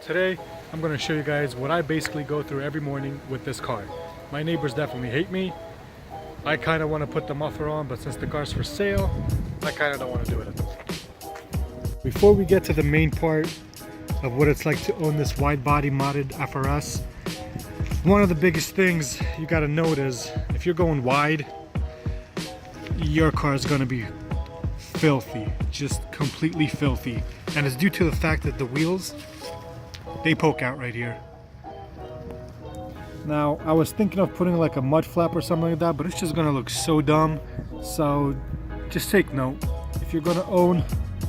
Today, I'm going to show you guys what I basically go through every morning with this car. My neighbors definitely hate me. I kind of want to put the muffler on, but since the car's for sale, I kind of don't want to do it at the moment. Before we get to the main part of what it's like to own this wide body modded FRS, one of the biggest things you got to note is if you're going wide, your car is going to be filthy, just completely filthy. And it's due to the fact that the wheels, they poke out right here. Now, I was thinking of putting like a mud flap or something like that, but it's just gonna look so dumb. So just take note. If you're gonna own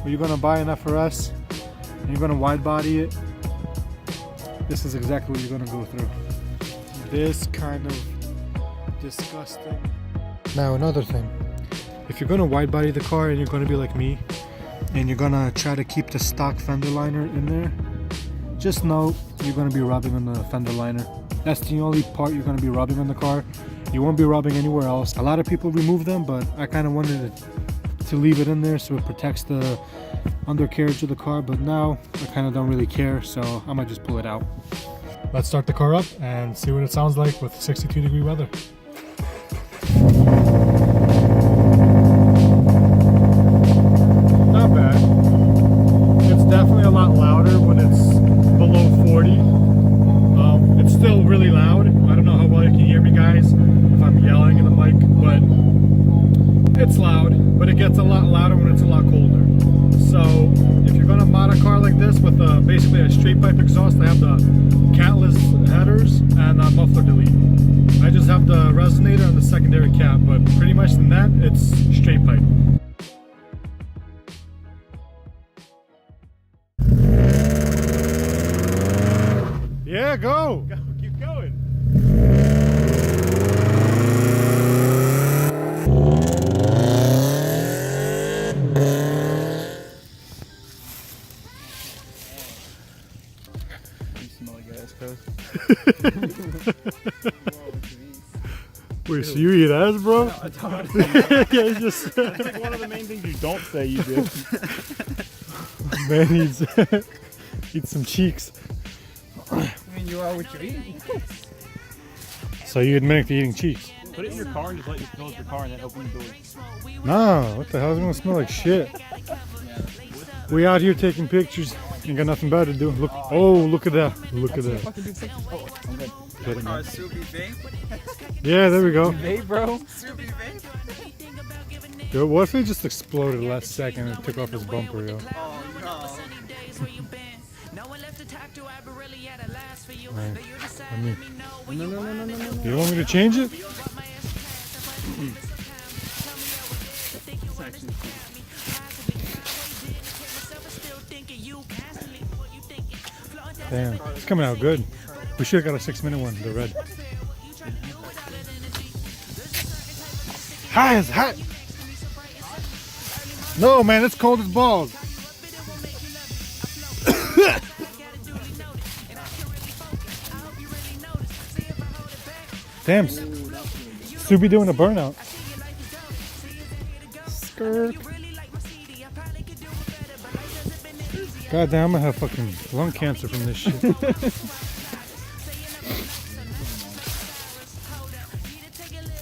or you're gonna buy an FRS and you're gonna wide body it, this is exactly what you're gonna go through. This kind of disgusting. Now, another thing. If you're gonna wide body the car and you're gonna be like me, and you're gonna try to keep the stock fender liner in there, just know you're going to be rubbing on the fender liner. That's the only part you're going to be rubbing on the car. You won't be rubbing anywhere else. A lot of people remove them, but I kind of wanted to leave it in there so it protects the undercarriage of the car, but now I kind of don't really care, so I might just pull it out. Let's start the car up and see what it sounds like with 62-degree weather. Not bad. It's definitely a lot louder when it's below 40. It's still really loud. I don't know how well you can hear me, guys, if I'm yelling in the mic, but it's loud, but it gets a lot louder when it's a lot colder. So if you're going to mod a car like this with basically a straight pipe exhaust, I have the catless headers and muffler delete. I just have the resonator and the secondary cap, but pretty much than that, it's straight pipe. Yeah, go! Keep going! You smell like ass, cuz. Wait, so you eat ass, bro? No, I don't. Yeah, it's just... That's like one of the main things you don't say you do. Man eats some cheeks. I mean, you are what you eat. So you admit to eating cheeks? Put it in your car and just let you fill up your car and then open the door. No, what the hell? It's gonna smell like shit. We out here taking pictures. Ain't got nothing better to do. Look, oh, look at that. Look at that. Fucking do pictures. Oh, I'm good. Get it, man. Subi vape. Yeah, there we go. Hey, bro. Subi vape. Yo, what if it just exploded last second and took off his bumper, yo? Oh Man, I mean, No. you want me to change it? Damn, it's coming out good. We should have got a 6-minute one, the red. Hi, it's hot. No, man, it's cold as balls. Damn, Subi doing a burnout. Skirt. God damn, I'm gonna have fucking lung cancer from this shit.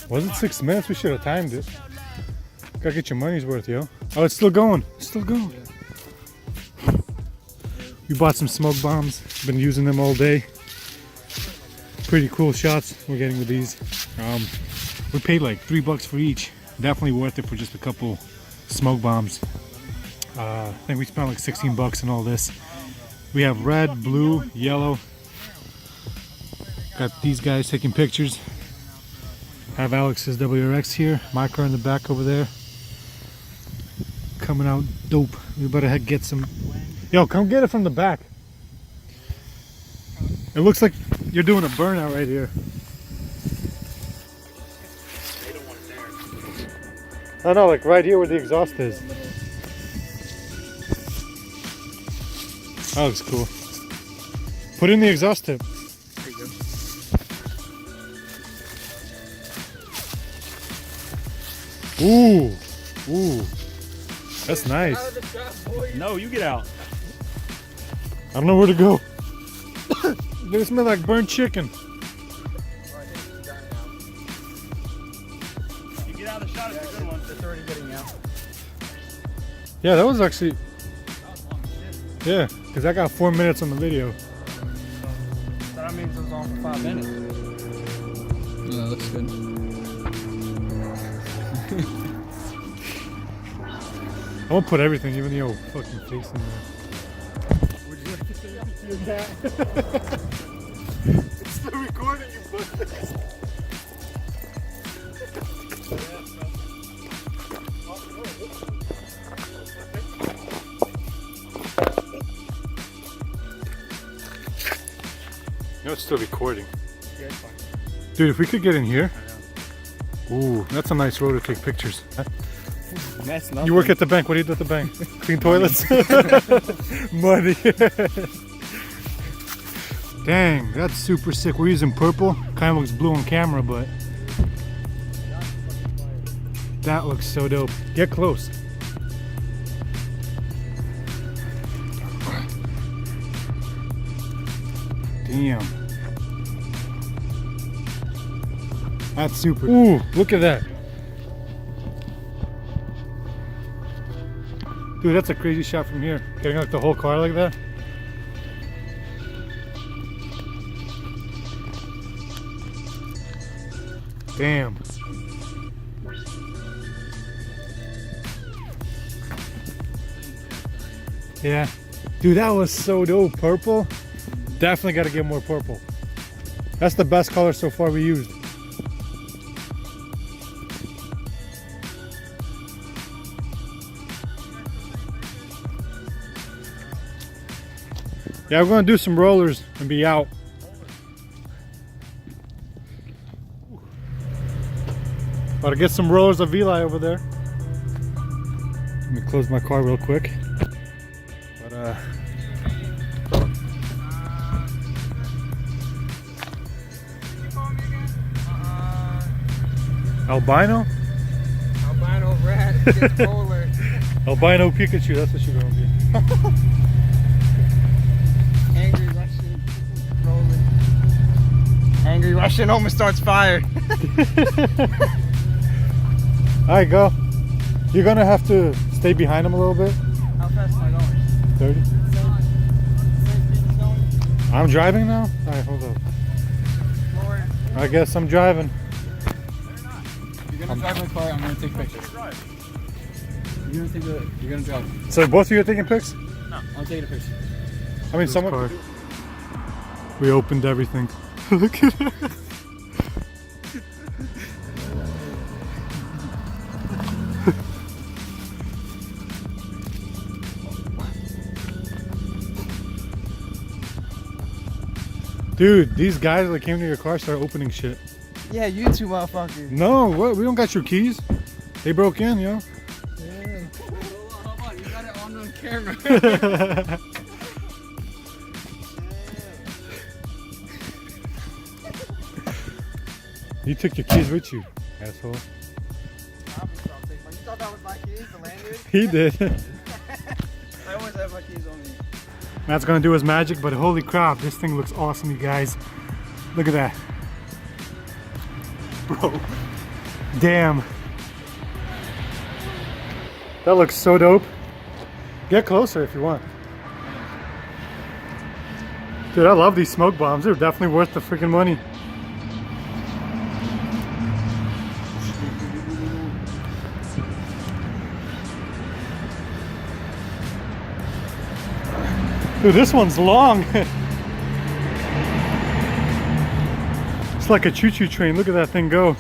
Was it 6 minutes? We should have timed it. Gotta get your money's worth, yo. Oh, it's still going. It's still going. We bought some smoke bombs. Been using them all day. Pretty cool shots we're getting with these. We paid like $3 for each. Definitely worth it for just a couple smoke bombs. I think we spent like 16 bucks on all this. We have red, blue, yellow. Got these guys taking pictures. Have Alex's WRX here. My car in the back over there. Coming out dope. We better get some. Yo, come get it from the back. It looks like you're doing a burnout right here. I know, like right here where the exhaust is. That looks cool. Put in the exhaust tip. There you go. Ooh, ooh, that's nice. No, you get out. I don't know where to go. They smell like burnt chicken. You get out of the shot, it's a good one. It's already getting out. Yeah, that was actually. Yeah, because I got 4 minutes on the video. So that means it was on for 5 minutes. No, that looks good. I won't put everything, even the old fucking face in there. Would you like to say anything to your dad? It's still recording, you bastard. No, it's still recording. Yeah, it's fine. Dude, if we could get in here. Ooh, that's a nice road to take pictures. That's nothing. You work at the bank. What do you do at the bank? Clean toilets? Money. Dang, that's super sick. We're using purple. Kind of looks blue on camera, but that looks so dope. Get close. Damn. That's super. Ooh, look at that. Dude, that's a crazy shot from here. Getting like the whole car like that. Damn. Yeah. Dude, that was so dope. Purple. Definitely got to get more purple. That's the best color so far we used. Yeah, we're gonna do some rollers and be out. About to get some rollers of Eli over there. Let me close my car real quick. But albino? Albino rat gets roller. Albino Pikachu, that's what you're gonna be. Angry Russian rolling. Angry Russian almost starts fire. Alright, go. You're gonna have to stay behind him a little bit. How fast am I going? 30. Same speed as going? I'm driving now? Alright, hold up. Lower. I guess I'm driving. You're gonna drive my car, I'm gonna take pictures. You're gonna drive. So both of you are taking pics? I'll take a picture. I mean, someone. We opened everything. Look at that. Dude, these guys that came to your car started opening shit. Yeah, you two motherfuckers. No, what? We don't got your keys. They broke in, yo. Yeah. How about you got it on camera? You took your keys with you, asshole. You thought that was my keys, the lanyard? He did. I always have my keys on me. Matt's gonna do his magic, but holy crap, this thing looks awesome, you guys. Look at that. Bro. Damn. That looks so dope. Get closer if you want. Dude, I love these smoke bombs. They're definitely worth the freaking money. Dude, this one's long. It's like a choo-choo train. Look at that thing go.